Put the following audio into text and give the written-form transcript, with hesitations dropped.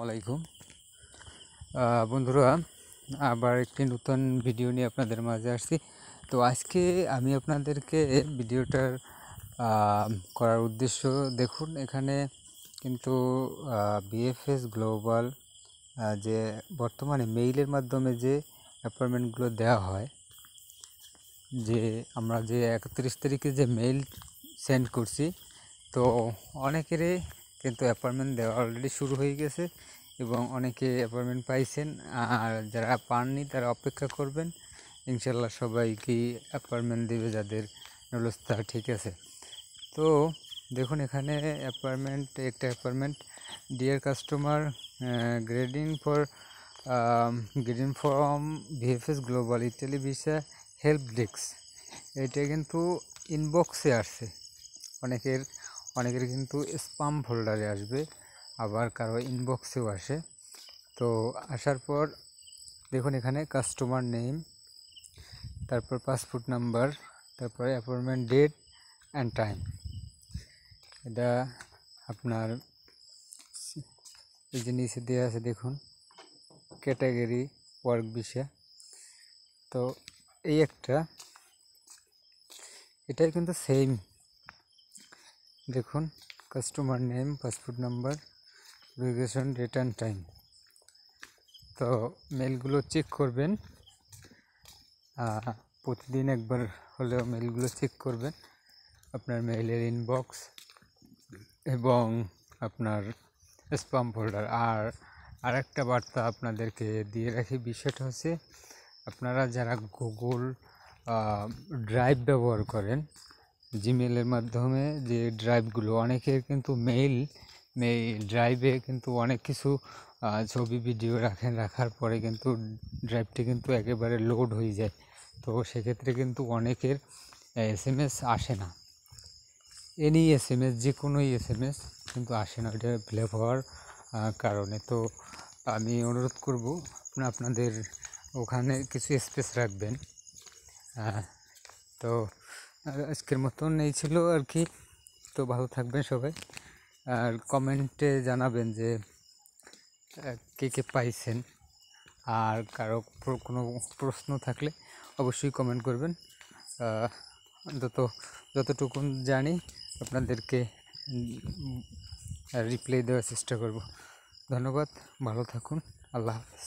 আলাইকুম বন্ধুরা, আবার একটি নতুন ভিডিও নিয়ে আপনাদের মাঝে আসছি। তো আজকে আমি আপনাদেরকে ভিডিওটার করার উদ্দেশ্য, দেখুন এখানে কিন্তু বিএফএস গ্লোবাল যে বর্তমানে মেইলের মাধ্যমে যে অ্যাপয়েন্টমেন্টগুলো দেওয়া হয়, যে আমরা যে 31 তারিখে যে মেইল সেন্ড করছি, তো অনেকেরই কিন্তু অ্যাপয়েন্টমেন্ট দেওয়া অলরেডি শুরু হয়ে গেছে এবং অনেকে অ্যাপয়েন্টমেন্ট পাইছেন। আর যারা পাননি তারা অপেক্ষা করবেন, ইনশাল্লাহ সবাইকে অ্যাপয়েন্টমেন্ট দেবে যাদের নলস্থা ঠিক আছে। তো দেখুন এখানে একটা appointment, deer customer, grading from VFS global Italy visa help desk. এটা কিন্তু ইনবক্সে আসছে, অনেকের কিন্তু স্পাম ফোল্ডারে আসবে, আবার কারো ইনবক্সেও আসে। তো আসার পর দেখুন এখানে কাস্টমার নেম, তারপর পাসপোর্ট নাম্বার, তারপরে অ্যাপয়েন্টমেন্ট ডেট অ্যান্ড টাইম। এটা আপনার এই যে নিচে দেওয়া আছে, দেখুন ক্যাটাগরি ওয়ার্ক ভিসা। তো এই এটাই কিন্তু সেম, দেখুন customer name, passport number, verification date and time. তো মেলগুলো চেক করবেন, প্রতিদিন একবার হলেও মেলগুলো চেক করবেন, আপনার মেইলের ইনবক্স এবং আপনার স্প্যাম ফোল্ডার। আর একটা বার্তা আপনাদেরকে দিয়ে রাখি, বিষয়টা হচ্ছে আপনারা যারা গুগল ড্রাইভ ব্যবহার করেন, জিমেলের মাধ্যমে যে ড্রাইভগুলো, অনেকের কিন্তু মেইল ড্রাইভে কিন্তু অনেক কিছু ছবি ভিডিও রাখার পরে কিন্তু ড্রাইভটি কিন্তু একেবারে লোড হয়ে যায়। তো সেক্ষেত্রে কিন্তু অনেকের SMS আসে না, এনি SMS, যে কোনো SMS কিন্তু আসে না, এটা ফিলআপ হওয়ার কারণে। তো আমি অনুরোধ করব আপনাদের ওখানে কিছু স্পেস রাখবেন। তো আজকের মতন এই ছিল আর কি। তো ভালো থাকবেন সবাই, আর কমেন্টে জানাবেন যে কে কে পাইছেন, আর কারো কোনো প্রশ্ন থাকলে অবশ্যই কমেন্ট করবেন। যতটুকুন জানি আপনাদেরকে রিপ্লাই দেওয়ার চেষ্টা করব। ধন্যবাদ, ভালো থাকুন, আল্লাহ হাফেজ।